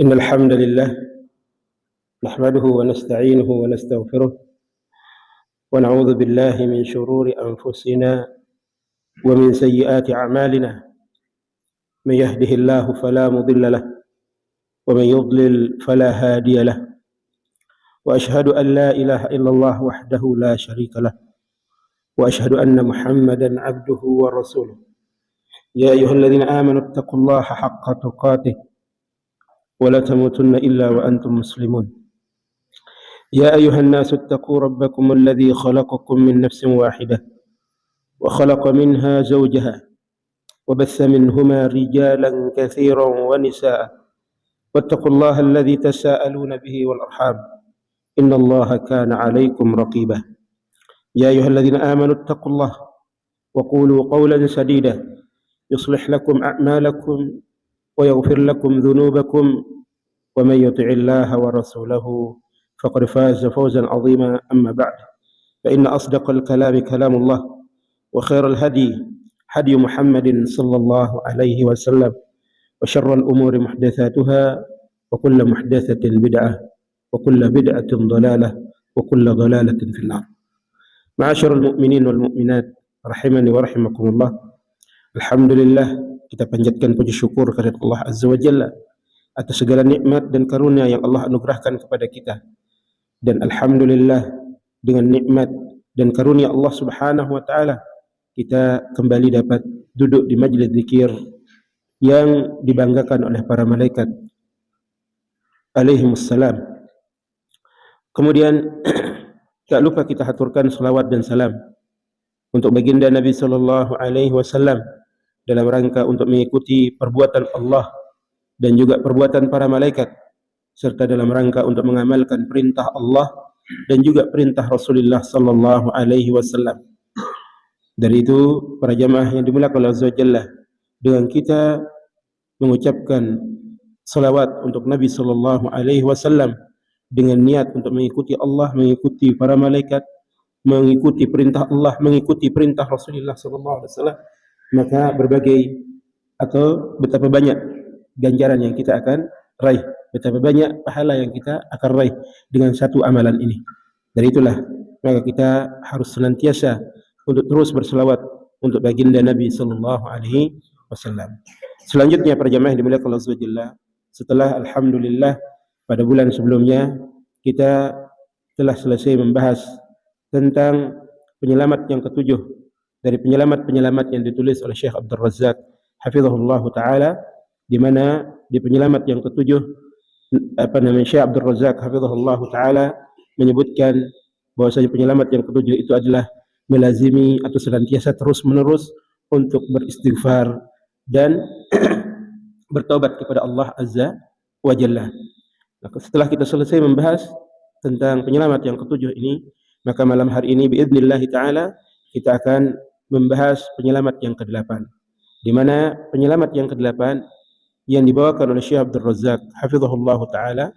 إن الحمد لله نحمده ونستعينه ونستغفره ونعوذ بالله من شرور أنفسنا ومن سيئات أعمالنا. من يهده الله فلا مضل له ومن يضلل فلا هادي له، وأشهد أن لا إله إلا الله وحده لا شريك له، وأشهد أن محمدا عبده ورسوله. يا أيها الذين آمنوا اتقوا الله حق تقاته ولا تموتن إلا وأنتم مسلمون. يا أيها الناس اتقوا ربكم الذي خلقكم من نفس واحدة وخلق منها زوجها وبث منهما رجالا كثيرا ونساء، واتقوا الله الذي تساءلون به والأرحام إن الله كان عليكم رقيبا. يا أيها الذين آمنوا اتقوا الله وقولوا قولا سديدا يصلح لكم أعمالكم ويغفر لكم ذنوبكم، ومن يطع الله ورسوله فقد فاز فوزا عظيما. أما بعد، فإن أصدق الكلام كلام الله، وخير الهدي هدي محمد صلى الله عليه وسلم، وشر الأمور محدثاتها، وكل محدثة بدعة، وكل بدعة ضلالة، وكل ضلالة في النار. معاشر المؤمinin wal mu'minat rahimani wa rahimakumullah. Alhamdulillah, kita panjatkan puji syukur kepada Allah Azza wa Jalla atas segala nikmat dan karunia yang Allah anugerahkan kepada kita. Dan alhamdulillah, dengan nikmat dan karunia Allah Subhanahu wa taala, kita kembali dapat duduk di majlis zikir yang dibanggakan oleh para malaikat alaihimussalam. Kemudian tak lupa kita haturkan salawat dan salam untuk baginda Nabi sallallahu alaihi wasallam dalam rangka untuk mengikuti perbuatan Allah dan juga perbuatan para malaikat, serta dalam rangka untuk mengamalkan perintah Allah dan juga perintah Rasulullah sallallahu alaihi wasallam. Dari itu, para jamaah yang dimuliakan oleh Allah Azza wa Jalla, dengan kita mengucapkan salawat untuk Nabi sallallahu alaihi wasallam dengan niat untuk mengikuti Allah, mengikuti para malaikat, mengikuti perintah Allah, mengikuti perintah Rasulullah sallallahu alaihi wasallam, maka berbagai atau betapa banyak ganjaran yang kita akan raih, betapa banyak pahala yang kita akan raih dengan satu amalan ini. Dari itulah maka kita harus senantiasa untuk terus berselawat untuk baginda Nabi sallallahu alaihi wasallam. Selanjutnya, para jamaah yang dimuliakan Allah Azza wa Jalla, setelah alhamdulillah pada bulan sebelumnya kita telah selesai membahas tentang penyelamat yang ketujuh dari penyelamat-penyelamat yang ditulis oleh Syekh Abdul Razzaq hafizahullah taala, di mana di penyelamat yang ketujuh Syekh Abdul Razzaq hafizahullah taala menyebutkan bahwasanya penyelamat yang ketujuh itu adalah melazimi atau senantiasa terus-menerus untuk beristighfar dan bertaubat kepada Allah Azza wa Jalla. Setelah kita selesai membahas tentang penyelamat yang ketujuh ini, maka malam hari ini biidznillah taala kita akan membahas penyelamat yang ke-8, di mana penyelamat yang ke-8 yang dibawakan oleh Syekh Abdul Razzaq hafizahullah taala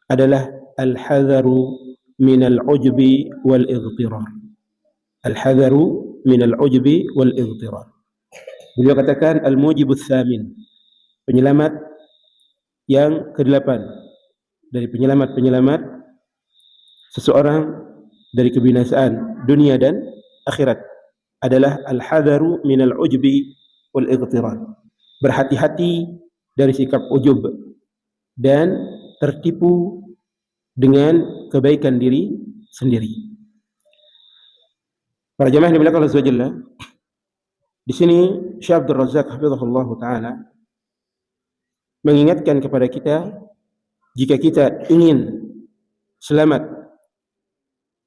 adalah al-hadharu min al-ujbi wal-ightirar. Al-hadharu min al-ujbi wal-ightirar. Beliau katakan al-mujibus tsamin, penyelamat yang ke-8 dari penyelamat-penyelamat seseorang dari kebinasaan dunia dan akhirat adalah al-hadharu min al-ujbi wal-ightirar. Berhati-hati dari sikap ujub dan tertipu dengan kebaikan diri sendiri. Para jamaah yang dimuliakan Allah Azza wa Jalla, di sini Syekh Abdul Razzaq hafizahullah taala mengingatkan kepada kita, jika kita ingin selamat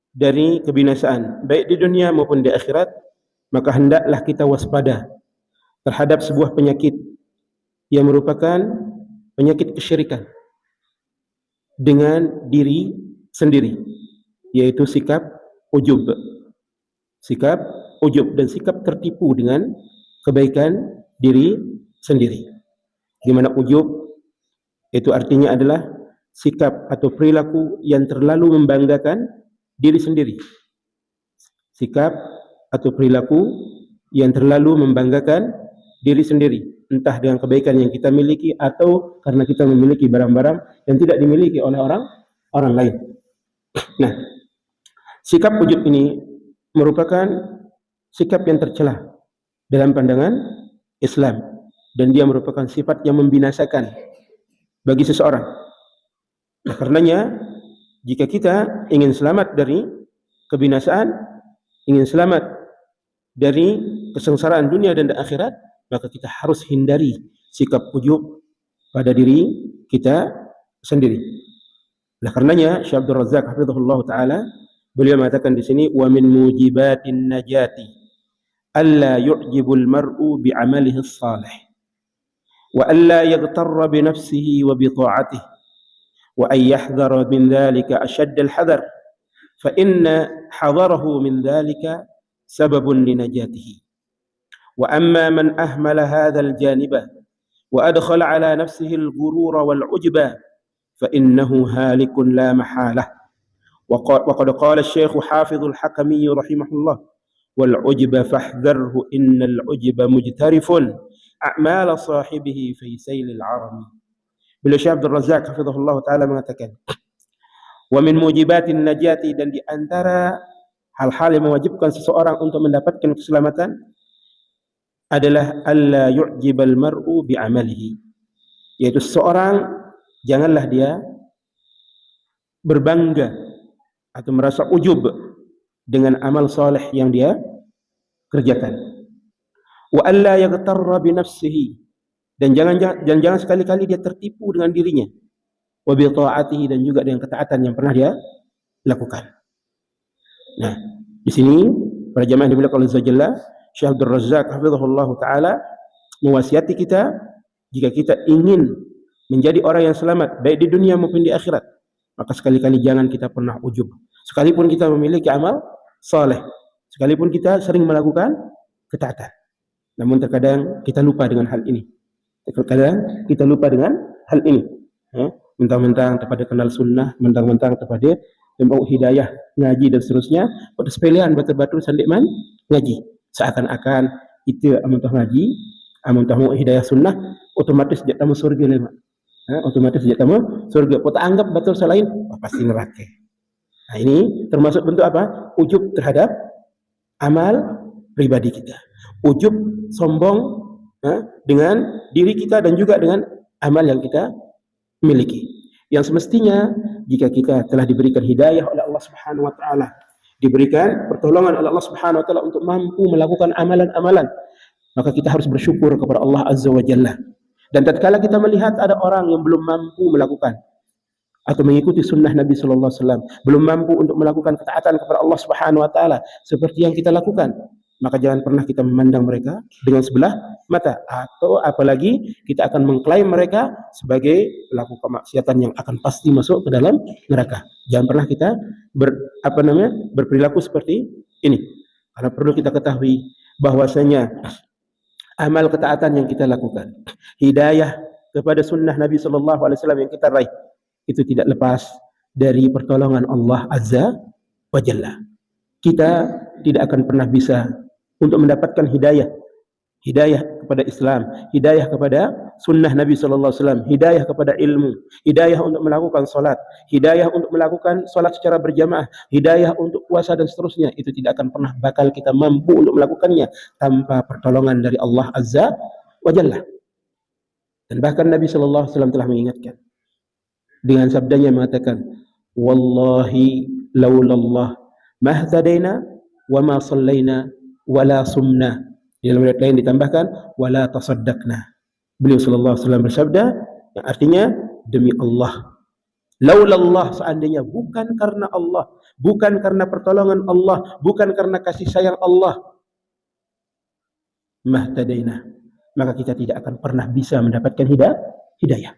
dari kebinasaan baik di dunia maupun di akhirat, maka hendaklah kita waspada terhadap sebuah penyakit yang merupakan penyakit kesyirikan dengan diri sendiri, yaitu sikap ujub. Sikap ujub dan sikap tertipu dengan kebaikan diri sendiri. Di mana ujub itu artinya adalah sikap atau perilaku yang terlalu membanggakan diri sendiri. Sikap atau perilaku yang terlalu membanggakan diri sendiri, entah dengan kebaikan yang kita miliki atau karena kita memiliki barang-barang yang tidak dimiliki oleh orang lain. Nah, sikap ujub ini merupakan sikap yang tercela dalam pandangan Islam, dan dia merupakan sifat yang membinasakan bagi seseorang. Nah, karenanya jika kita ingin selamat dari kebinasaan, ingin selamat dari kesengsaraan dunia dan akhirat, maka kita harus hindari sikap ujub pada diri kita sendiri. Nah, karenanya Syekh Abdul Razak hafizahullah taala beliau mengatakan di sini, wa min mujibatin najati alla yu'jibul mar'u bi'amalihi as-salih wa alla yaghtarra bi nafsihi wa bi ta'atihi wa ay yahdhara min dhalika ashadd al-hadar fa inna hadarahu min dhalika sababun li najatihi wa amma man ahmala hadha al-janiba wa adkhala ala nafsihi al-ghurura wal-'ujba fa innahu halikun la mahalah. وقد قال الشيخ حافظ الحكمي رحمه الله والعجب فاحذره إن العجب مجترف أعمال صاحبه في سيل العرم. Beliau Syekh Abdul Razak hafizahullah taala mengatakan, wa min mujibatin najati, dan di antara hal-hal yang mewajibkan seseorang untuk mendapatkan keselamatan adalah alla yu'jibal mar'u bi'amalihi, yaitu seseorang janganlah dia berbangga atau merasa ujub dengan amal saleh yang dia kerjakan. Wa alla yaghtarra bi nafsihi, dan jangan sekali-kali dia tertipu dengan dirinya. Wa bi ta'atihi, dan juga dengan ketaatan yang pernah dia lakukan. Nah, di sini para jamaah dimuliakan oleh Allah, Syekh Abdul Razak hafizahullah taala mewasiati kita, jika kita ingin menjadi orang yang selamat baik di dunia maupun di akhirat, maka sekali-kali jangan kita pernah ujub. Sekalipun kita memiliki amal saleh, sekalipun kita sering melakukan ketaatan, namun terkadang kita lupa dengan hal ini. Terkadang kita lupa dengan hal ini. Mentang-mentang kepada kenal sunnah, mentang-mentang kepada mau hidayah ngaji dan seterusnya, pada sepelean batul-batul sandikman ngaji. Seakan-akan itu amun tah ngaji, amun tah mau hidayah sunnah, otomatis dia tamu surga lema. Otomatis dia tamu surga. Kita anggap betul selain, pasti neraka. Nah, ini termasuk bentuk apa? Ujub terhadap amal pribadi kita. Ujub sombong dengan diri kita dan juga dengan amal yang kita miliki. Yang semestinya jika kita telah diberikan hidayah oleh Allah Subhanahu wa taala, diberikan pertolongan oleh Allah Subhanahu wa taala untuk mampu melakukan amalan-amalan, maka kita harus bersyukur kepada Allah Azza wa Jalla. Dan tatkala kita melihat ada orang yang belum mampu melakukan atau mengikuti sunnah Nabi sallallahu alaihi wasallam, belum mampu untuk melakukan ketaatan kepada Allah Subhanahu wa taala seperti yang kita lakukan, maka jangan pernah kita memandang mereka dengan sebelah mata, atau apalagi kita akan mengklaim mereka sebagai pelaku kemaksiatan yang akan pasti masuk ke dalam neraka. Jangan pernah kita berperilaku seperti ini. Karena perlu kita ketahui bahwasanya amal ketaatan yang kita lakukan, hidayah kepada sunnah Nabi sallallahu alaihi wasallam yang kita raih, itu tidak lepas dari pertolongan Allah Azza wa Jalla. Kita tidak akan pernah bisa untuk mendapatkan hidayah kepada Islam, hidayah kepada sunnah Nabi sallallahu alaihi wasallam, hidayah kepada ilmu, hidayah untuk melakukan salat, hidayah untuk melakukan salat secara berjamaah, hidayah untuk puasa dan seterusnya, itu tidak akan pernah bakal kita mampu untuk melakukannya tanpa pertolongan dari Allah Azza wa Jalla. Dan bahkan Nabi sallallahu alaihi wasallam telah mengingatkan dengan sabdanya mengatakan, wallahi laulallah mahtadaina wa ma sallaina wala sumna. Di dalam riwayat lain ditambahkan wala tasaddaqna. Beliau sallallahu alaihi wasallam bersabda yang artinya, demi Allah, laulallah, seandainya bukan karena Allah, bukan karena pertolongan Allah, bukan karena kasih sayang Allah, mahtadaina, maka kita tidak akan pernah bisa mendapatkan hidayah.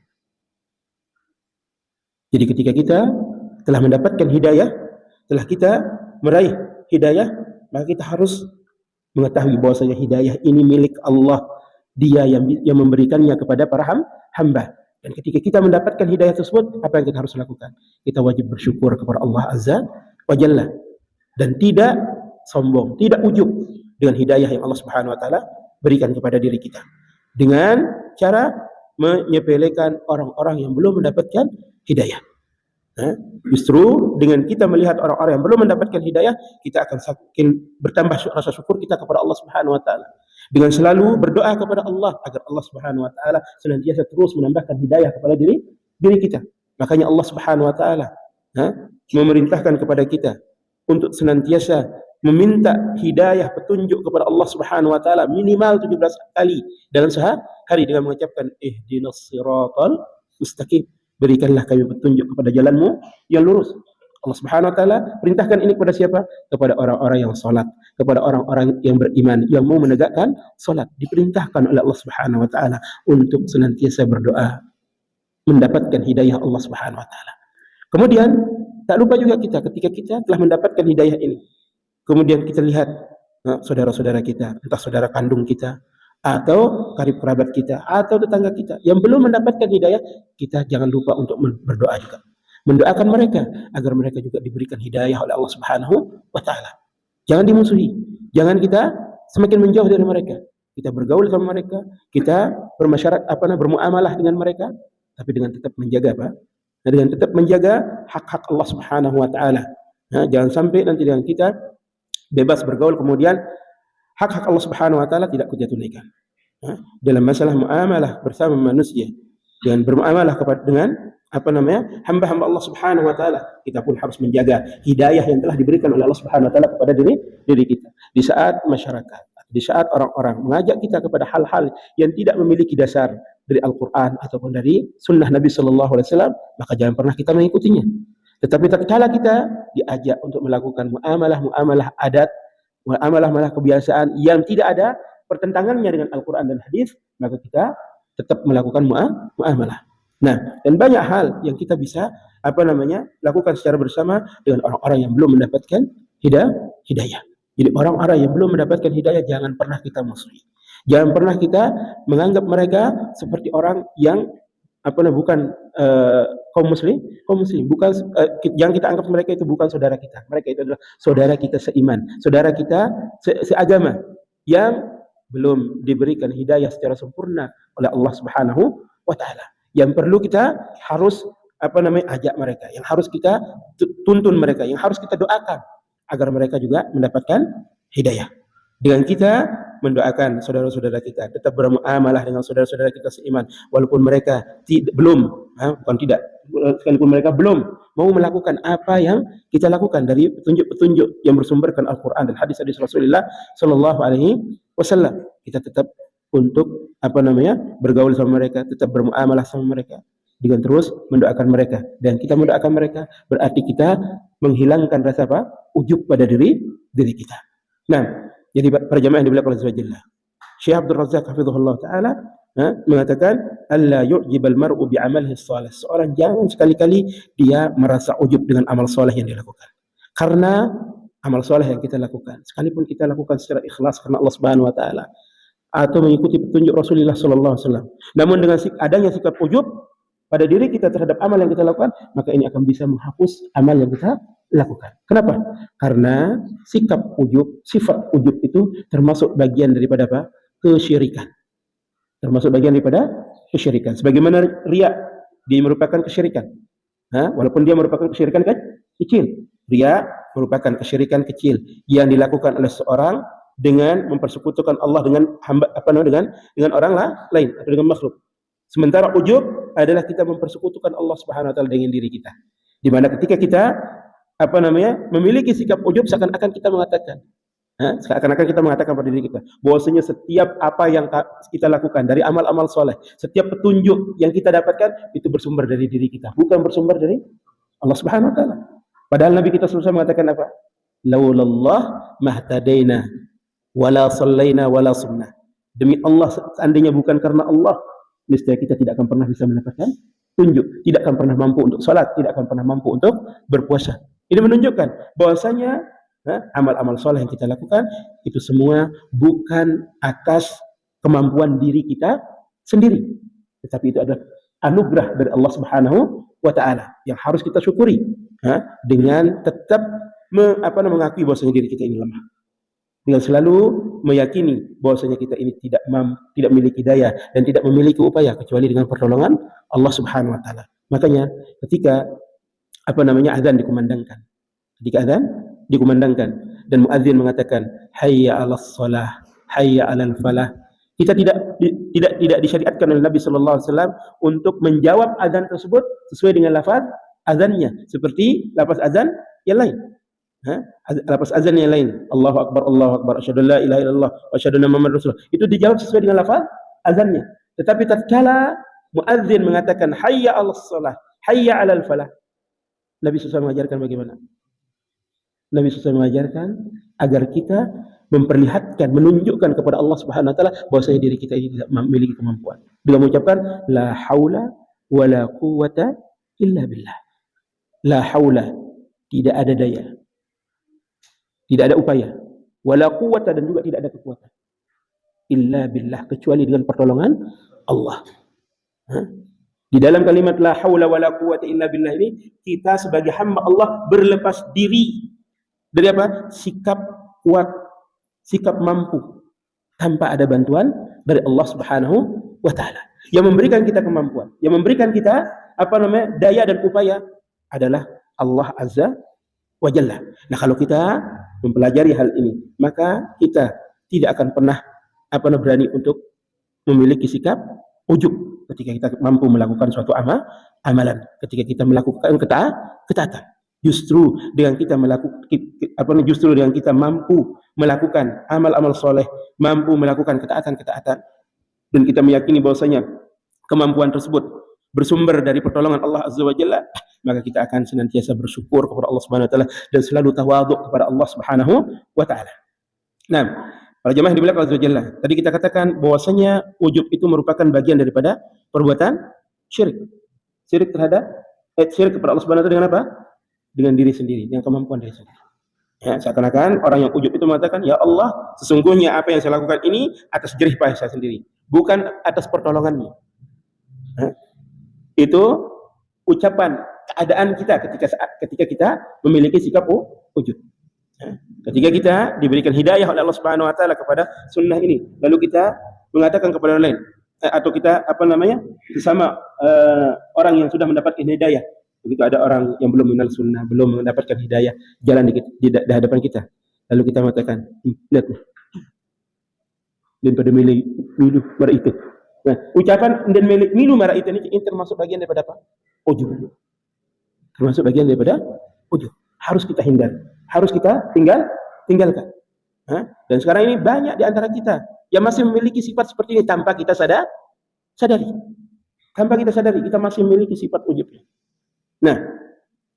Jadi ketika kita telah mendapatkan hidayah, telah kita meraih hidayah, maka kita harus mengetahui bahwasanya hidayah ini milik Allah. Dia yang memberikannya kepada para hamba. Dan ketika kita mendapatkan hidayah tersebut, apa yang kita harus lakukan? Kita wajib bersyukur kepada Allah Azza wa Jalla dan tidak sombong, tidak ujub dengan hidayah yang Allah Subhanahu wa taala berikan kepada diri kita dengan cara menyepelekan orang-orang yang belum mendapatkan hidayah. Justru dengan kita melihat orang-orang yang belum mendapatkan hidayah, kita akan semakin bertambah rasa syukur kita kepada Allah Subhanahu wa taala. Dengan selalu berdoa kepada Allah agar Allah Subhanahu wa taala senantiasa terus menambahkan hidayah kepada diri kita. Makanya Allah Subhanahu wa taala memerintahkan kepada kita untuk senantiasa meminta hidayah petunjuk kepada Allah Subhanahu wa taala minimal 17 kali dalam sehari dengan mengucapkan ihdinas siratal mustaqim. Berikanlah kami petunjuk kepada jalanmu yang lurus. Allah Subhanahu wa taala perintahkan ini kepada siapa? Kepada orang-orang yang salat, kepada orang-orang yang beriman, yang mau menegakkan salat. Diperintahkan oleh Allah Subhanahu wa taala untuk senantiasa berdoa mendapatkan hidayah Allah Subhanahu wa taala. Kemudian tak lupa juga kita ketika kita telah mendapatkan hidayah ini, kemudian kita lihat saudara-saudara kita, entah saudara kandung kita atau karib kerabat kita atau tetangga kita yang belum mendapatkan hidayah, kita jangan lupa untuk berdoa juga, mendoakan mereka agar mereka juga diberikan hidayah oleh Allah Subhanahu wa taala. Jangan dimusuhi, jangan kita semakin menjauh dari mereka. Kita bergaul sama mereka, kita bermuamalah dengan mereka, tapi dengan tetap menjaga dengan tetap menjaga hak-hak Allah Subhanahu wa taala. Jangan sampai nanti dengan kita bebas bergaul kemudian hak-hak Allah Subhanahu wa taala tidak kita tunaikan. Dalam masalah muamalah bersama manusia dan bermuamalah dengan hamba-hamba Allah Subhanahu wa taala, kita pun harus menjaga hidayah yang telah diberikan oleh Allah Subhanahu wa taala kepada diri kita. Di saat masyarakat, di saat orang-orang mengajak kita kepada hal-hal yang tidak memiliki dasar dari Al-Qur'an ataupun dari sunnah Nabi sallallahu alaihi wasallam, maka jangan pernah kita mengikutinya. Tetapi tatkala kita diajak untuk melakukan muamalah adat, muamalah kebiasaan yang tidak ada pertentangannya dengan Al-Quran dan hadis, maka kita tetap melakukan muamalah. Nah, dan banyak hal yang kita bisa lakukan secara bersama dengan orang-orang yang belum mendapatkan hidayah. Jadi orang-orang yang belum mendapatkan hidayah jangan pernah kita musuhi. Jangan pernah kita menganggap mereka seperti orang yang bukan kaum muslim, bukan yang kita anggap mereka itu bukan saudara kita. Mereka itu adalah saudara kita seiman, saudara kita seagama yang belum diberikan hidayah secara sempurna oleh Allah Subhanahu wa taala. Yang perlu kita harus ajak mereka, yang harus kita tuntun mereka, yang harus kita doakan agar mereka juga mendapatkan hidayah. Dengan kita mendoakan saudara-saudara kita tetap bermuamalah dengan saudara-saudara kita seiman walaupun mereka sekalipun mereka belum mau melakukan apa yang kita lakukan dari petunjuk-petunjuk yang bersumberkan Al-Quran dan hadis-hadis Rasulullah sallallahu alaihi wasallam. Kita tetap untuk bergaul sama mereka, tetap bermuamalah sama mereka dengan terus mendoakan mereka. Dan kita mendoakan mereka berarti kita menghilangkan rasa ujub pada diri kita. Nah, jadi para jamaah yang dimuliakan oleh Allah, Syekh Abdul Razak hafizahullah taala mengatakan alla yu'jibal mar'u bi'amalihi shalih. Seorang jangan sekali-kali dia merasa ujub dengan amal soleh yang dilakukan. Karena amal soleh yang kita lakukan, sekalipun kita lakukan secara ikhlas karena Allah Subhanahu wa taala atau mengikuti petunjuk Rasulullah sallallahu alaihi wasallam, namun dengan adanya sikap ujub pada diri kita terhadap amal yang kita lakukan, maka ini akan bisa menghapus amal yang kita lakukan. Kenapa? Karena sikap ujub, sifat ujub itu termasuk bagian daripada kesyirikan. Termasuk bagian daripada kesyirikan. Sebagaimana riya, dia merupakan kesyirikan. Walaupun dia merupakan kesyirikan kecil. Riya merupakan kesyirikan kecil yang dilakukan oleh seorang dengan mempersekutukan Allah dengan dengan orang lain atau dengan makhluk. Sementara ujub adalah kita mempersekutukan Allah Subhanahu wa taala dengan diri kita. Di mana ketika kita memiliki sikap ujub, seakan-akan kita mengatakan pada diri kita bahwasanya setiap apa yang kita lakukan dari amal-amal soleh, setiap petunjuk yang kita dapatkan itu bersumber dari diri kita, bukan bersumber dari Allah Subhanahu wa taala. Padahal Nabi kita SAW mengatakan apa? Laulallah mahtadaina wala sallaina wala sumna. Demi Allah, seandainya bukan karena Allah, niscaya kita tidak akan pernah bisa mendapatkan tunjuk, tidak akan pernah mampu untuk salat, tidak akan pernah mampu untuk berpuasa. Ini menunjukkan bahwasanya amal-amal soleh yang kita lakukan itu semua bukan atas kemampuan diri kita sendiri, tetapi itu adalah anugerah dari Allah Subhanahu wa taala yang harus kita syukuri dengan tetap mengakui bahwasanya diri kita ini lemah. dengan selalu meyakini bahwasanya kita ini tidak memiliki daya dan tidak memiliki upaya kecuali dengan pertolongan Allah Subhanahu wa taala. Makanya ketika azan dikumandangkan. Ketika azan dikumandangkan dan muadzin mengatakan hayya 'alas shalah, hayya 'alal falah. Kita tidak disyariatkan oleh Nabi sallallahu alaihi wasallam untuk menjawab azan tersebut sesuai dengan lafaz azannya seperti lafaz azan yang lain. Lafaz azan yang lain, Allahu akbar, asyhadu la ilaha illallah wa asyhadu anna muhammadar rasulullah. Itu dijawab sesuai dengan lafaz azannya. Tetapi tatkala muadzin mengatakan hayya 'alas shalah, hayya 'alal falah, Nabi SAW mengajarkan bagaimana? Nabi SAW mengajarkan agar kita memperlihatkan, menunjukkan kepada Allah Subhanahu wa taala bahwasanya diri kita ini tidak memiliki kemampuan. Dengan mengucapkan la haula wala quwwata illa billah. La haula, tidak ada daya. Tidak ada upaya. Wala quwwata, dan juga tidak ada kekuatan. Illa billah, kecuali dengan pertolongan Allah. Di dalam kalimat la haula wala quwwata illa billah ini, kita sebagai hamba Allah berlepas diri dari apa? Sikap kuat, sikap mampu tanpa ada bantuan dari Allah Subhanahu wa taala. Yang memberikan kita kemampuan, yang memberikan kita daya dan upaya adalah Allah Azza wa Jalla. Nah, kalau kita mempelajari hal ini, maka kita tidak akan pernah berani untuk memiliki sikap ujub ketika kita mampu melakukan suatu amalan, ketika kita melakukan ketaatan. Justru dengan kita mampu melakukan amal-amal soleh, mampu melakukan ketaatan-ketaatan, dan kita meyakini bahwasanya kemampuan tersebut bersumber dari pertolongan Allah Azza wa Jalla, maka kita akan senantiasa bersyukur kepada Allah Subhanahu wa taala dan selalu tawadhu kepada Allah Subhanahu wa taala. Nah, para jemaah di belakang Azza wa Jalla, tadi kita katakan bahwasanya ujub itu merupakan bagian daripada perbuatan syirik. Syirik kepada Allah Subhanahu wa taala dengan apa? Dengan diri sendiri, dengan kemampuan diri sendiri. Ya, seakan-akan orang yang ujub itu mengatakan, ya Allah, sesungguhnya apa yang saya lakukan ini atas jerih payah saya sendiri, bukan atas pertolonganmu. Itu ucapan keadaan kita ketika kita memiliki sikap ujub. Ketika kita diberikan hidayah oleh Allah Subhanahu wa taala kepada sunnah ini, lalu kita mengatakan kepada orang lain, atau kita sesama orang yang sudah mendapatkan hidayah, begitu ada orang yang belum mengenal sunnah, belum mendapatkan hidayah jalan di hadapan kita, lalu kita mengatakan, lihat dan pada milu marah itu. Nah, ucapan dan milu marah itu ini termasuk bagian daripada apa? Ujub. Termasuk bagian daripada ujub. Harus kita hindari, harus kita tinggalkan. Dan sekarang ini banyak di antara kita yang masih memiliki sifat seperti ini tanpa kita sadari. Tanpa kita sadari, kita masih memiliki sifat ujubnya. Nah,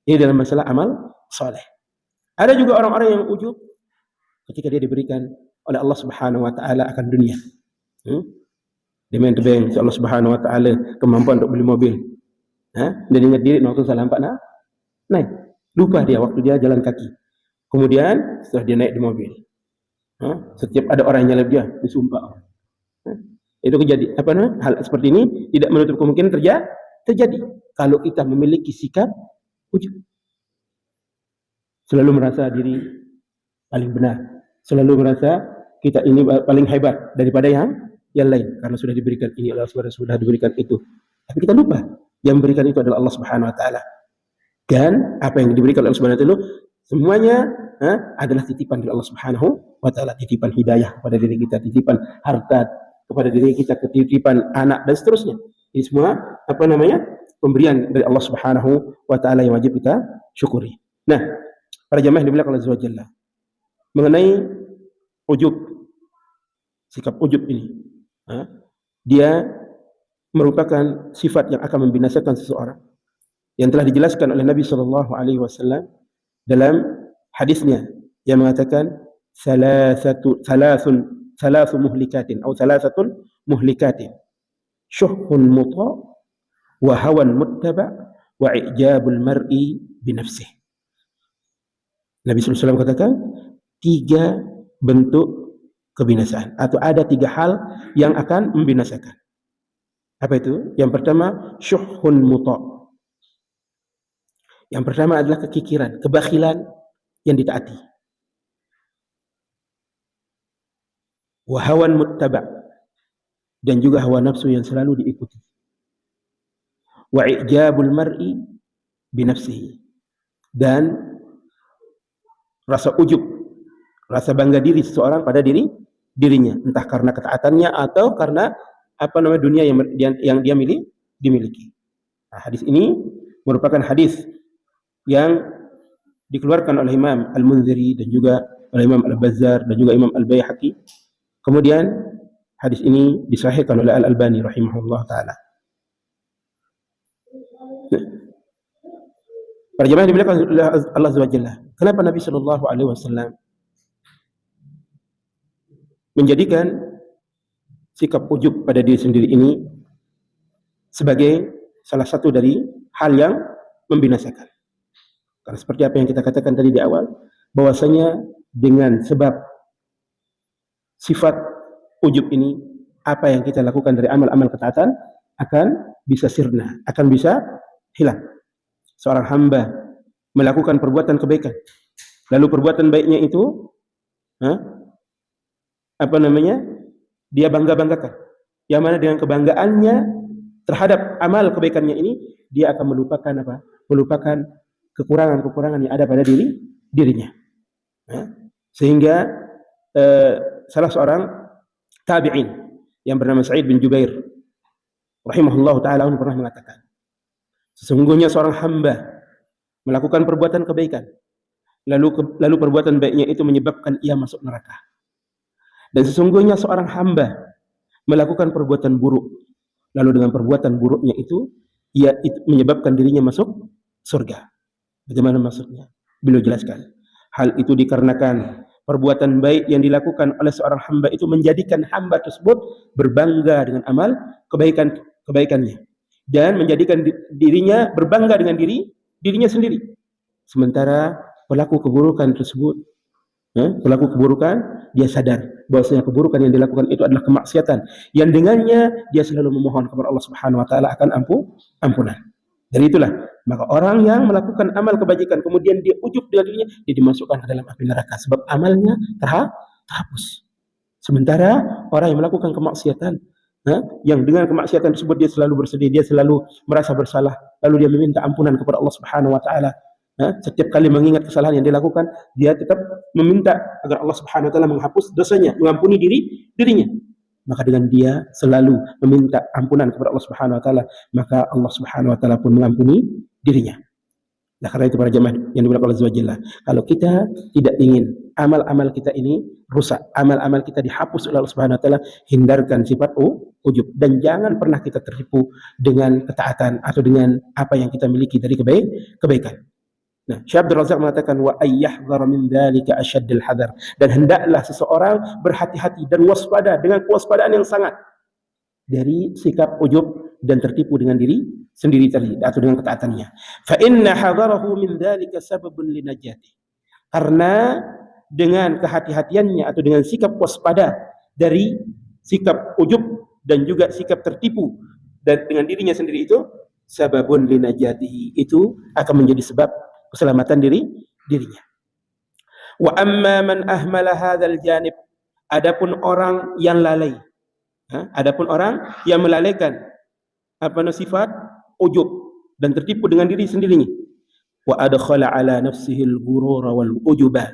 ini dalam masalah amal soleh. Ada juga orang-orang yang ujub ketika dia diberikan oleh Allah Subhanahu wa taala akan dunia. Dia main tebeng Allah Subhanahu wa taala kemampuan untuk beli mobil. Dan ingat diri waktu salah nampak naik. Lupa dia waktu dia jalan kaki. Kemudian setelah dia naik di mobil, setiap ada orang yang nyalip dia disumpah. Itu kejadian hal seperti ini tidak menutup kemungkinan terjadi kalau kita memiliki sikap ujub, selalu merasa diri paling benar, selalu merasa kita ini paling hebat daripada yang lain karena sudah diberikan ini, Allah sudah diberikan itu. Tapi kita lupa yang memberikan itu adalah Allah Subhanahu wa taala. Dan apa yang diberikan oleh Allah Subhanahu wa taala semuanya adalah titipan dari Allah Subhanahu wa taala, titipan hidayah kepada diri kita, titipan harta kepada diri kita, titipan anak dan seterusnya. Ini semua pemberian dari Allah Subhanahu wa taala yang wajib kita syukuri. Nah, para jemaah di belakang Allah Azza wa Jalla, mengenai ujub, sikap ujub ini, dia merupakan sifat yang akan membinasakan seseorang yang telah dijelaskan oleh Nabi sallallahu alaihi wasallam dalam hadisnya yang mengatakan thalathun muhlikatin atau thalathatun muhlikatin, syuhhun muta' wa hawan muttaba' wa i'jabul mar'i binafsih. Nabi sallallahu alaihi wasallam katakan 3 bentuk kebinasaan, atau ada 3 hal yang akan membinasakan. Apa itu? Yang pertama, syuhhun muta'. Yang pertama adalah kekikiran, kebakhilan yang ditaati. wa hawan muttaba', dan juga hawa nafsu yang selalu diikuti, wa i'jabul mar'i binafsihi, dan rasa ujub, rasa bangga diri seseorang pada dirinya, entah karena ketaatannya atau karena dunia yang dia dimiliki. Nah, hadis ini merupakan hadis yang dikeluarkan oleh Imam Al-Munziri dan juga oleh Imam Al-Bazzar dan juga Imam Al-Baihaqi. Kemudian hadis ini disahihkan oleh Al-Albani rahimahullah taala. Para jemaah dimuliakan oleh Allah Azza wa Jalla, kenapa Nabi sallallahu alaihi wasallam menjadikan sikap ujub pada diri sendiri ini sebagai salah satu dari hal yang membinasakan? Karena seperti apa yang kita katakan tadi di awal, bahwasanya dengan sebab sifat ujub ini, apa yang kita lakukan dari amal-amal ketaatan akan bisa sirna, akan bisa hilang. Seorang hamba melakukan perbuatan kebaikan, lalu perbuatan baiknya itu dia bangga-banggakan, yang mana dengan kebanggaannya terhadap amal kebaikannya ini, dia akan melupakan kekurangan-kekurangan yang ada pada dirinya. Sehingga salah seorang tabi'in yang bernama Sa'id bin Jubair rahimahullah ta'ala pernah mengatakan, sesungguhnya seorang hamba melakukan perbuatan kebaikan, lalu perbuatan baiknya itu menyebabkan ia masuk neraka. Dan sesungguhnya seorang hamba melakukan perbuatan buruk, lalu dengan perbuatan buruknya itu menyebabkan dirinya masuk surga. Bagaimana maksudnya? Beliau jelaskan, hal itu dikarenakan perbuatan baik yang dilakukan oleh seorang hamba itu menjadikan hamba tersebut berbangga dengan amal kebaikannya, dan menjadikan dirinya berbangga dengan dirinya sendiri. Sementara pelaku keburukan tersebut, pelaku keburukan, dia sadar bahwasanya keburukan yang dilakukan itu adalah kemaksiatan yang dengannya dia selalu memohon kepada Allah Subhanahu wa taala akan ampunan. Dari itulah maka orang yang melakukan amal kebajikan kemudian dia ujub dengan dirinya, dia dimasukkan ke dalam api neraka sebab amalnya terhapus. Sementara orang yang melakukan kemaksiatan, yang dengan kemaksiatan tersebut dia selalu bersedih, dia selalu merasa bersalah, lalu dia meminta ampunan kepada Allah Subhanahu wa taala. Setiap kali mengingat kesalahan yang dilakukan, dia tetap meminta agar Allah Subhanahu wa taala menghapus dosanya, mengampuni dirinya. Maka dengan dia selalu meminta ampunan kepada Allah Subhanahu wa taala, maka Allah Subhanahu wa taala pun mengampuni dirinya. Nah, karena itu para jemaah yang dimuliakan Allah Azza wa Jalla, kalau kita tidak ingin amal-amal kita ini rusak, amal-amal kita dihapus oleh Allah Subhanahu wa taala, hindarkan sifat ujub dan jangan pernah kita tertipu dengan ketaatan atau dengan apa yang kita miliki dari kebaikan. Nah, Syekh Abdul Razak mengatakan wa ayyahdhar min dzalika asyaddul hadar, dan hendaklah seseorang berhati-hati dan waspada dengan kewaspadaan yang sangat dari sikap ujub dan tertipu dengan diri sendiri tadi atau dengan ketaatannya. Fa inna hadarahu min dzalika sababun linajati, karena dengan kehati-hatiannya atau dengan sikap waspada dari sikap ujub dan juga sikap tertipu dan dengan dirinya sendiri itu, sababun linajatihi, itu akan menjadi sebab keselamatan dirinya. Wa amma man ahmala hadzal janib, adapun orang yang lalai, adapun orang yang melalaikan sifat ujub dan tertipu dengan diri sendirinya, wa adkhala ala nafsihi al-ghurura wal ujuba,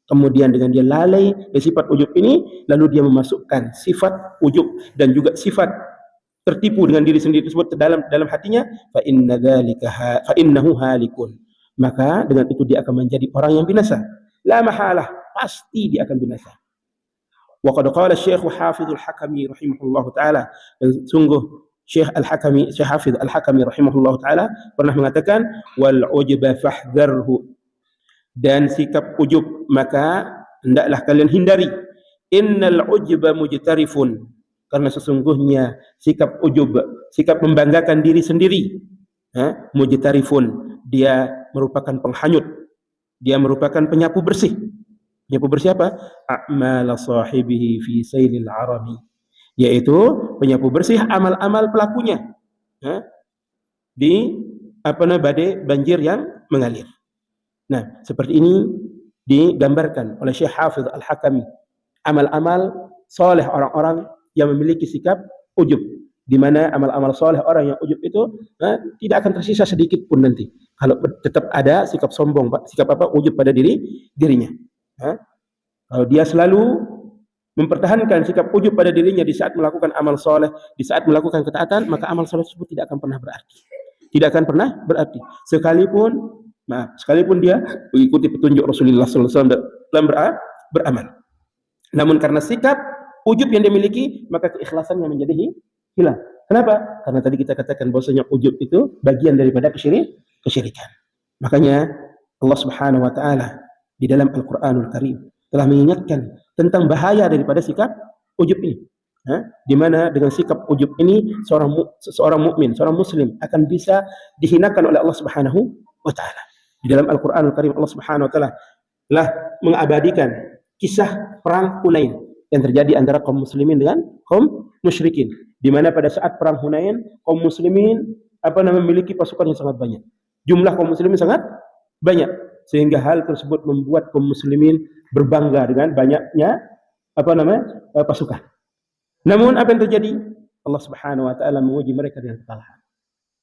kemudian dengan dia lalai dari sifat ujub ini, lalu dia memasukkan sifat ujub dan juga sifat tertipu dengan diri sendiri tersebut ke dalam hatinya, fa innahu halikun, maka dengan itu dia akan menjadi orang yang binasa. La mahalah, pasti dia akan binasa. Wa qad qala Syekh Hafidz Al-Hakami rahimahullahu taala, sungguh Syekh Hafidz Al-Hakami rahimahullahu taala pernah mengatakan, wal ujba fahdharhu, dan sikap ujub maka hendaklah kalian hindari. Innal ujba mujtarifun, karena sesungguhnya sikap ujub, sikap membanggakan diri sendiri, mujtarifun, dia merupakan penghanyut, dia merupakan penyapu bersih. Penyapu bersih apa? A'mal sahibihi fi sailil arami, yaitu penyapu bersih amal-amal pelakunya di badai banjir yang mengalir. Nah, seperti ini digambarkan oleh Syekh Hafidz Al-Hakami, amal-amal soleh orang-orang yang memiliki sikap ujub, di mana amal-amal soleh orang yang ujub itu tidak akan tersisa sedikit pun nanti. Kalau tetap ada sikap sombong, sikap ujub pada dirinya. Kalau dia selalu mempertahankan sikap ujub pada dirinya di saat melakukan amal soleh, di saat melakukan ketaatan, maka amal soleh tersebut tidak akan pernah berarti. Tidak akan pernah berarti. Sekalipun dia mengikuti petunjuk Rasulullah SAW dalam beramal. Namun karena sikap ujub yang dia miliki, maka keikhlasannya menjadi hilang. Kenapa? Karena tadi kita katakan bahwasanya ujub itu bagian daripada kesyirikan. Makanya Allah Subhanahu wa taala di dalam Al-Qur'anul Karim telah mengingatkan tentang bahaya daripada sikap ujub ini. Di mana dengan sikap ujub ini seorang mukmin, seorang muslim akan bisa dihinakan oleh Allah Subhanahu wa taala. Di dalam Al-Qur'anul Karim Allah Subhanahu wa taala telah mengabadikan kisah perang Hunain yang terjadi antara kaum muslimin dengan kaum musyrikin, di mana pada saat perang Hunain kaum muslimin memiliki pasukan yang sangat banyak. Jumlah kaum muslimin sangat banyak, sehingga hal tersebut membuat kaum muslimin berbangga dengan banyaknya pasukan. Namun apa yang terjadi? Allah Subhanahu wa taala menguji mereka dengan kekalahan.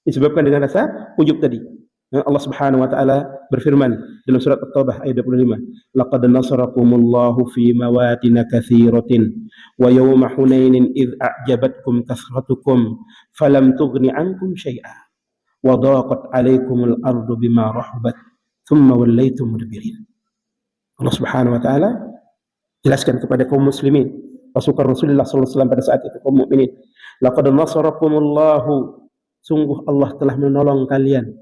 Disebabkan dengan rasa ujub tadi. Allah Subhanahu wa taala berfirman dalam surat At-Taubah ayat 25, "Laqad nasarakumullahu fi mawatin katsiratin wa yawma Hunainin id a'jabatkum kasratukum falam tughni 'ankum syai'a wa dhaqat 'alaikumul ardu bima rahabat thumma wallaytum mudbirin." Allah Subhanahu wa taala jelaskan kepada kaum muslimin, pasukan Rasulullah SAW pada saat itu, kaum mukminin, "Laqad nasarakumullahu", sungguh Allah telah menolong kalian,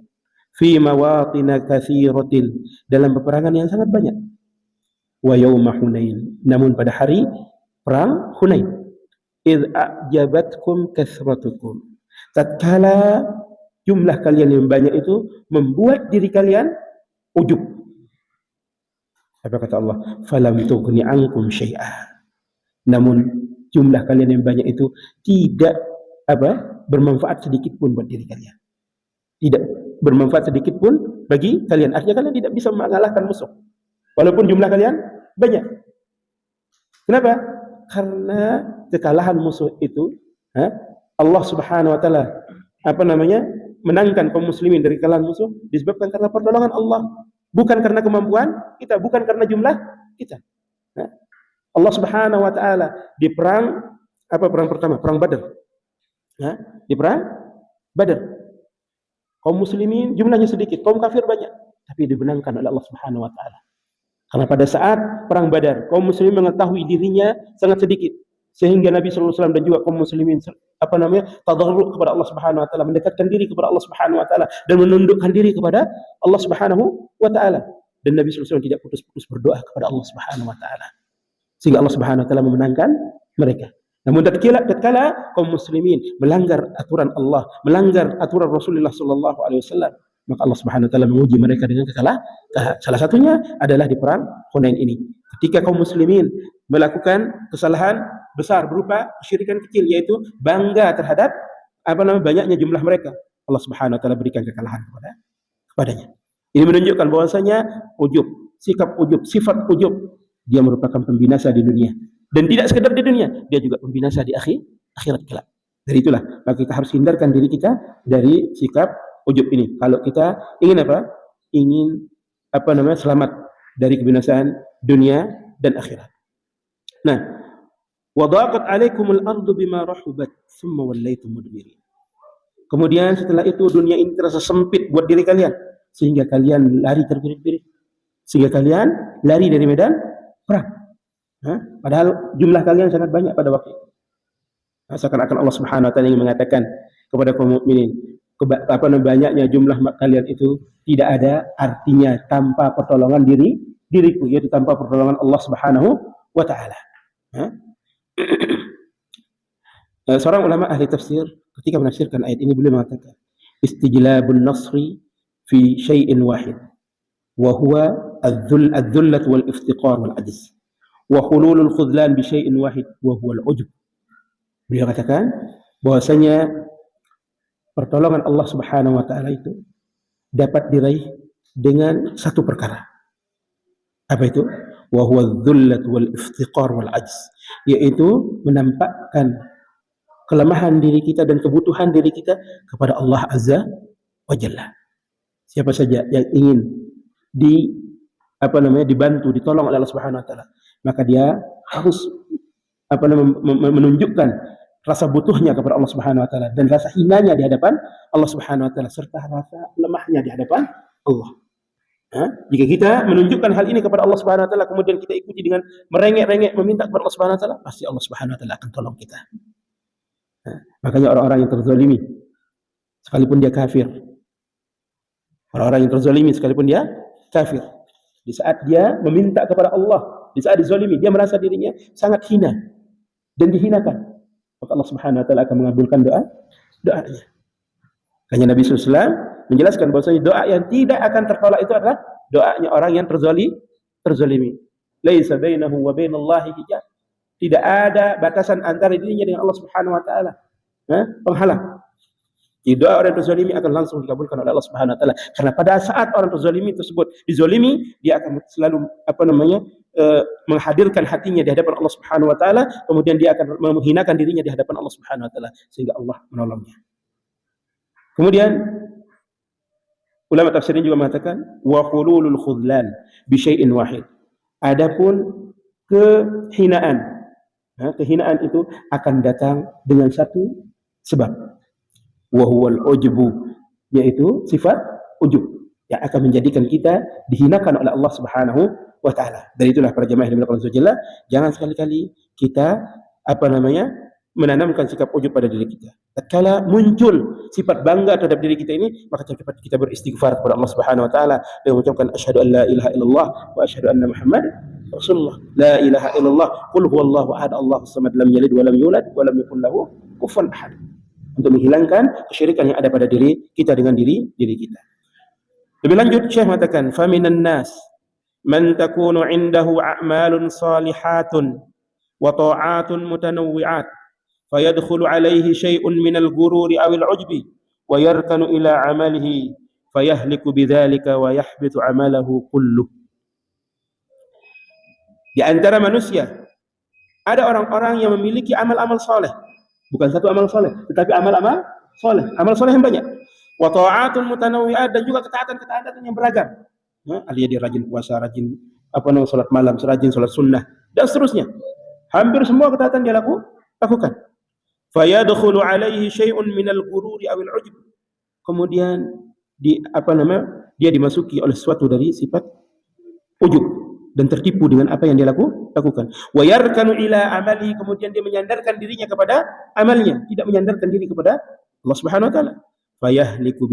fi mawatina katsiratin, dalam peperangan yang sangat banyak, wa yauma Hunain, namun pada hari perang Hunain, id a'jabatkum kasratukum, tatkala jumlah kalian yang banyak itu membuat diri kalian ujub. Apa kata Allah? Falam tughni ankum syai'a, namun jumlah kalian yang banyak itu tidak bermanfaat sedikit pun buat diri kalian. Tidak bermanfaat sedikit pun bagi kalian. Artinya kalian tidak bisa mengalahkan musuh walaupun jumlah kalian banyak. Kenapa? Karena kekalahan musuh itu Allah Subhanahu wa taala menangkan kaum muslimin dari kekalahan musuh disebabkan karena pertolongan Allah, bukan karena kemampuan kita, bukan karena jumlah kita. Allah Subhanahu wa taala di perang pertama, perang Badar. Di perang Badar kaum muslimin jumlahnya sedikit, kaum kafir banyak, tapi dimenangkan oleh Allah Subhanahu wa taala. Karena pada saat perang Badar, kaum muslimin mengetahui dirinya sangat sedikit, sehingga Nabi sallallahu alaihi wasallam dan juga kaum muslimin tadarruk kepada Allah Subhanahu wa taala, mendekatkan diri kepada Allah Subhanahu wa taala dan menundukkan diri kepada Allah Subhanahu wa taala. Dan Nabi sallallahu alaihi wasallam tidak putus-putus berdoa kepada Allah Subhanahu wa taala, sehingga Allah Subhanahu wa taala memenangkan mereka. Namun tatkala kaum muslimin melanggar aturan Allah, melanggar aturan Rasulullah sallallahu alaihi wasallam, maka Allah Subhanahu wa taala menguji mereka dengan kekalahan. Salah satunya adalah di perang Hunain ini. Ketika kaum muslimin melakukan kesalahan besar berupa kesyirikan kecil, yaitu bangga terhadap banyaknya jumlah mereka, Allah Subhanahu wa taala berikan kekalahan kepadanya. Ini menunjukkan bahwasanya ujub, sikap ujub, sifat ujub, dia merupakan pembinasa di dunia. Dan tidak sekedar di dunia, dia juga pembinasa di akhirat kelak. Dari itulah maka kita harus hindarkan diri kita dari sikap ujub ini. Kalau kita ingin Ingin selamat dari kebinasaan dunia dan akhirat. Nah, wa dhaqat 'alaikumul ardu bima rahubat tsumma wallaytum mudbirin. Kemudian setelah itu dunia ini terasa sempit buat diri kalian, sehingga kalian lari terbirit-birit, sehingga kalian lari dari medan perang. Padahal jumlah kalian sangat banyak pada waktu itu. Seakan-akan Allah Subhanahu wa taala ingin mengatakan kepada kaum mukminin, banyaknya jumlah kalian itu tidak ada artinya tanpa pertolongan diriku, yaitu tanpa pertolongan Allah Subhanahu wa taala. Seorang ulama ahli tafsir ketika menafsirkan ayat ini beliau mengatakan, istijlabun nasri fi syai'in wahid wa huwa adh-dhullah wal iftiqar wal ajz wa hululul khudlan bi syai'in wahid wa huwa al-ujub. Beliau katakan bahwasanya pertolongan Allah Subhanahu wa taala itu dapat diraih dengan satu perkara. Apa itu? wa huwa adh-dhullat wal iftiqar wal ajz, yaitu menampakkan kelemahan diri kita dan kebutuhan diri kita kepada Allah Azza wa Jalla. Siapa saja yang ingin dibantu, ditolong oleh Allah Subhanahu wa taala, maka dia harus menunjukkan rasa butuhnya kepada Allah Subhanahu wa taala dan rasa hinanya di hadapan Allah Subhanahu wa taala serta rasa lemahnya di hadapan Allah. Jika kita menunjukkan hal ini kepada Allah Subhanahu wa taala, kemudian kita ikuti dengan merengek-rengek meminta kepada Allah Subhanahu wa taala, pasti Allah Subhanahu wa taala akan tolong kita. Makanya orang-orang yang terzalimi sekalipun dia kafir, orang-orang yang terzalimi sekalipun dia kafir, di saat dia meminta kepada Allah, di saat dizalimi, dia merasa dirinya sangat hina dan dihinakan, maka Allah Subhanahu wa taala akan mengabulkan doanya. Hanya Nabi SAW menjelaskan bahwasanya doa yang tidak akan tertolak itu adalah doanya orang yang terzalimi. Laisa bainahu wa bainallahi hijab. Tidak ada batasan antara dirinya dengan Allah Subhanahu wa taala. Penghalang. Doa orang terzalimi akan langsung dikabulkan oleh Allah Subhanahu wa taala. Karena pada saat orang terzalimi tersebut dizalimi, dia akan selalu menghadirkan hatinya di hadapan Allah Subhanahu wa taala, kemudian dia akan menghinakan dirinya di hadapan Allah Subhanahu wa taala sehingga Allah menolongnya. Kemudian ulama tafsirin juga mengatakan wa khululul khudlan bi syai'in wahid. Adapun kehinaan itu akan datang dengan satu sebab, wa huwal ujbu, yaitu sifat ujub yang akan menjadikan kita dihinakan oleh Allah Subhanahu wa taala. Dan itulah para jemaah yang dimuliakan Allah, jangan sekali-kali kita menanamkan sikap ujub pada diri kita. Tatkala muncul sifat bangga terhadap diri kita ini, maka cepat kita beristighfar kepada Allah Subhanahu wa taala dan mengucapkan asyhadu an la ilaha illallah wa asyhadu anna Muhammad Rasulullah. La ilaha illallah, qul huwallahu ahad, Allahus samad, lam yalid wa lam yulad wa lam yakul lahu kufuwan ahad. Untuk menghilangkan kesyirikan yang ada pada diri kita dengan diri kita. Lebih lanjut Syekh mengatakan, faminan nas man takunu indahu a'malun salihatun wa ta'atun mutanawwi'at fayadkhulu alaihi syai'un minal gururi awil ujbi wa yarkanu ila amalihi fayahliku bidzalika wa yahbitu amalahu kulluh. Di antara manusia ada orang-orang yang memiliki amal-amal soleh, bukan satu amal soleh, tetapi amal-amal soleh yang banyak. Wa ta'atun mutanawwi'at, dan juga ketaatan-ketaatan yang beragam. Alias dia rajin puasa, rajin salat malam, rajin salat sunnah dan seterusnya. Hampir semua ketaatan dia lakukan. Fayadkhulu alaihi syai'un minal ghururi awil ujub. Kemudian dia dimasuki oleh sesuatu dari sifat ujub dan tertipu dengan apa yang dia lakukan. Wa yarkanu ila amali, kemudian dia menyandarkan dirinya kepada amalnya, tidak menyandarkan diri kepada Allah Subhanahu wa taala. Fayahlaku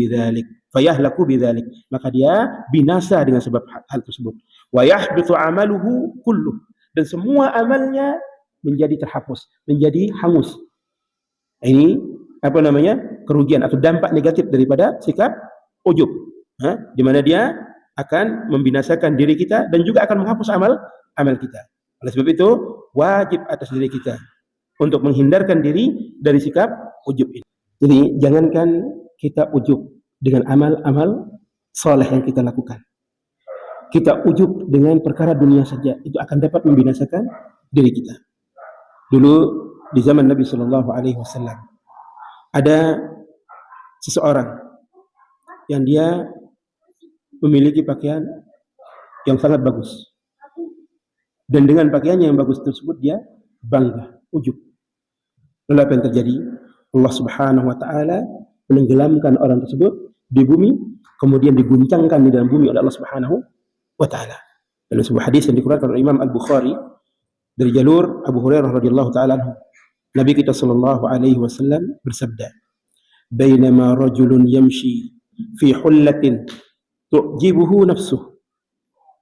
bidzalik, maka dia binasa dengan sebab hal tersebut. Wa yahbitu amaluhu kulluh, dan semua amalnya menjadi terhapus, menjadi hangus. Ini kerugian atau dampak negatif daripada sikap ujub, di mana dia akan membinasakan diri kita dan juga akan menghapus amal kita. Oleh sebab itu wajib atas diri kita untuk menghindarkan diri dari sikap ujub ini. Jadi jangankan kita ujub dengan amal-amal soleh yang kita lakukan, kita ujub dengan perkara dunia saja, itu akan dapat membinasakan diri kita. Dulu di zaman Nabi Shallallahu Alaihi Wasallam ada seseorang yang dia memiliki pakaian yang sangat bagus, dan dengan pakaiannya yang bagus tersebut dia bangga, ujub. Lalu apa yang terjadi? Allah Subhanahu wa taala menenggelamkan orang tersebut di bumi, kemudian diguncangkan di dalam bumi oleh Allah Subhanahu wa taala. Dalam sebuah hadis yang dikeluarkan oleh Imam Al-Bukhari dari jalur Abu Hurairah radhiyallahu taala anhu, Nabi kita sallallahu alaihi wasallam bersabda, "Bainama rajulun yamshi fi hullatin tu'jibuhu nafsuhu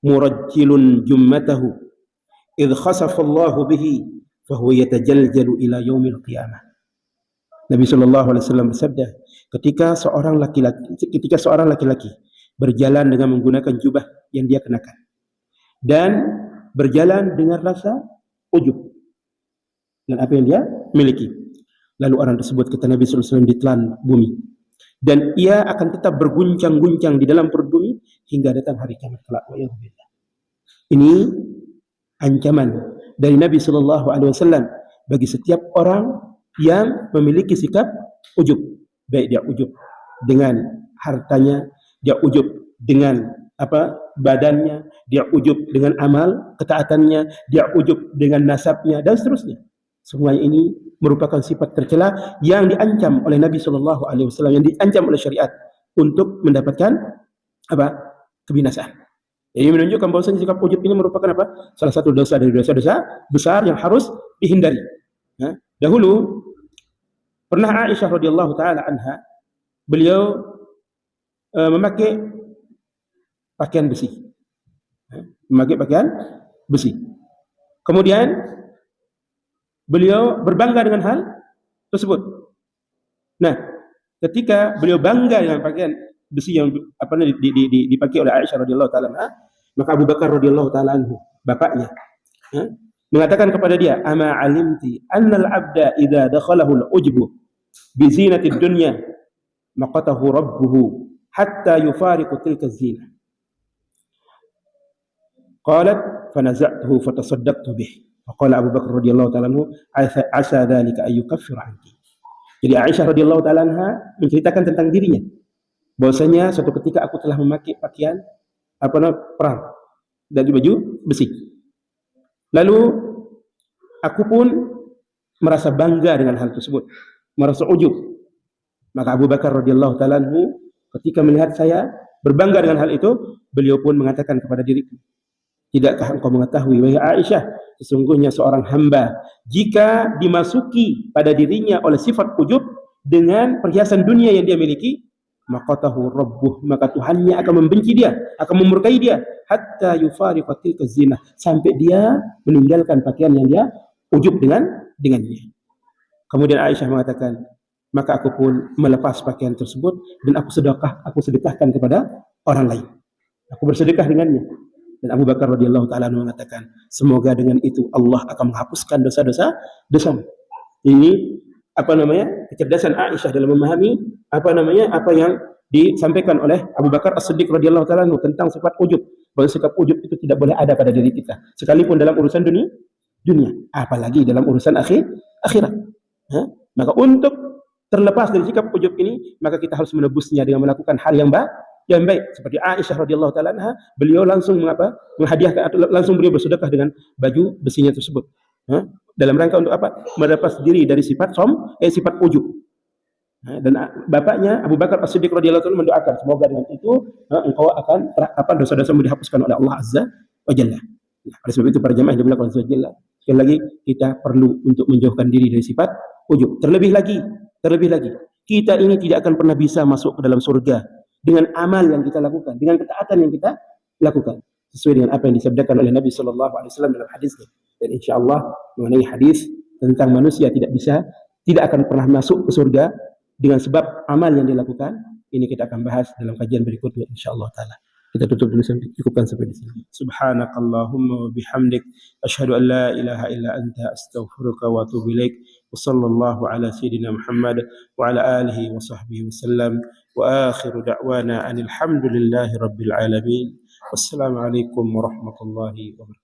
murajjilun jummatahu idh khasafa Allahu bihi fa huwa yatajaljalu ila yaumil qiyamah." Nabi sallallahu alaihi wasallam bersabda, ketika seorang laki-laki berjalan dengan menggunakan jubah yang dia kenakan dan berjalan dengan rasa ujub dan apa yang dia miliki, lalu orang tersebut, kata Nabi sallallahu alaihi wasallam, ditelan bumi dan ia akan tetap berguncang-guncang di dalam perut bumi hingga datang hari kiamat kelak. Ini ancaman dari Nabi sallallahu alaihi wasallam bagi setiap orang yang memiliki sikap ujub, baik dia ujub dengan hartanya, dia ujub dengan badannya, dia ujub dengan amal ketaatannya, dia ujub dengan nasabnya dan seterusnya. Semua ini merupakan sifat tercela yang diancam oleh Nabi sallallahu alaihi wasallam, yang diancam oleh syariat untuk mendapatkan kebinasaan. Ini menunjukkan bahwasanya sikap ujub ini merupakan salah satu dosa dari dosa-dosa besar yang harus dihindari. Dahulu pernah Aisyah radhiyallahu taala anha, beliau memakai pakaian besi. Memakai pakaian besi. Kemudian beliau berbangga dengan hal tersebut. Nah, ketika beliau bangga dengan pakaian besi yang dipakai oleh Aisyah radhiyallahu taala anha, maka Abu Bakar radhiyallahu taala anhu, bapaknya, mengatakan kepada dia, "Ama alimti annal abda idza dakhalahu al-ujbu bi zinatid dunya maqatahu rabbuhu hatta yufariqu tilka az-zinah." Qalat fanaza'tuhu fatasaddaqtu bih. Faqala Abu Bakar radhiyallahu taala anhu, "Asa dzalika ay yukaffir anki." Jadi Aisyah radhiyallahu taala anha menceritakan tentang dirinya, bahwasanya suatu ketika aku telah memakai pakaian perang dari baju besi. Lalu aku pun merasa bangga dengan hal tersebut, merasa ujub. Maka Abu Bakar radhiyallahu taala anhu ketika melihat saya berbangga dengan hal itu, beliau pun mengatakan kepada diriku, "Tidakkah engkau mengetahui, wahai Aisyah, sesungguhnya seorang hamba jika dimasuki pada dirinya oleh sifat ujub dengan perhiasan dunia yang dia miliki, maqatahu rabbuh, maka Tuhannya akan membenci dia, akan memurkai dia, hatta yufariqa tilka zinah, sampai dia meninggalkan pakaian yang dia ujub dengannya." Kemudian Aisyah mengatakan, maka aku pun melepas pakaian tersebut dan aku sedekahkan kepada orang lain. Aku bersedekah dengannya. Dan Abu Bakar radhiyallahu taala mengatakan, semoga dengan itu Allah akan menghapuskan dosa-dosamu. Ini kecerdasan Aisyah dalam memahami apa yang disampaikan oleh Abu Bakar As-Siddiq radhiyallahu taala tentang sifat ujub. Bahwa sikap ujub itu tidak boleh ada pada diri kita, sekalipun dalam urusan dunia, apalagi dalam urusan akhirat. Maka untuk terlepas dari sikap ujub ini, maka kita harus menebusnya dengan melakukan hal yang baik. Seperti Aisyah radhiyallahu taala anha, beliau langsung menghadiahkan atau langsung beliau bersedekah dengan baju besinya tersebut. Dalam rangka untuk melepas diri dari sifat ujub. Dan bapaknya Abu Bakar As-Siddiq radhiyallahu taala mendoakan, semoga dengan itu engkau akan dosa-dosamu dihapuskan oleh Allah azza wa jalla. Oleh sebab itu para jemaah yang dimuliakan Allah azza wa jalla, sekali lagi kita perlu untuk menjauhkan diri dari sifat ujub. Terlebih lagi, kita ini tidak akan pernah bisa masuk ke dalam surga dengan amal yang kita lakukan, dengan ketaatan yang kita lakukan, sesuai dengan apa yang disabdakan oleh Nabi sallallahu alaihi wasallam dalam hadisnya. Dan insyaallah mengenai hadis tentang manusia tidak akan pernah masuk ke surga dengan sebab amal yang dilakukan, ini kita akan bahas dalam kajian berikutnya insyaallah taala. Kita tutup dulu, cukupkan sampai di sini. Subhanakallahumma wa bihamdik, asyhadu an la ilaha illa anta, astaghfiruka wa atubu ilaik. Wa sallallahu ala sayyidina Muhammad wa ala alihi wa sahbihi wasallam. Wa akhiru da'wana anil hamdulillahi rabbil alamin. Wassalamu alaikum warahmatullahi wabarakatuh.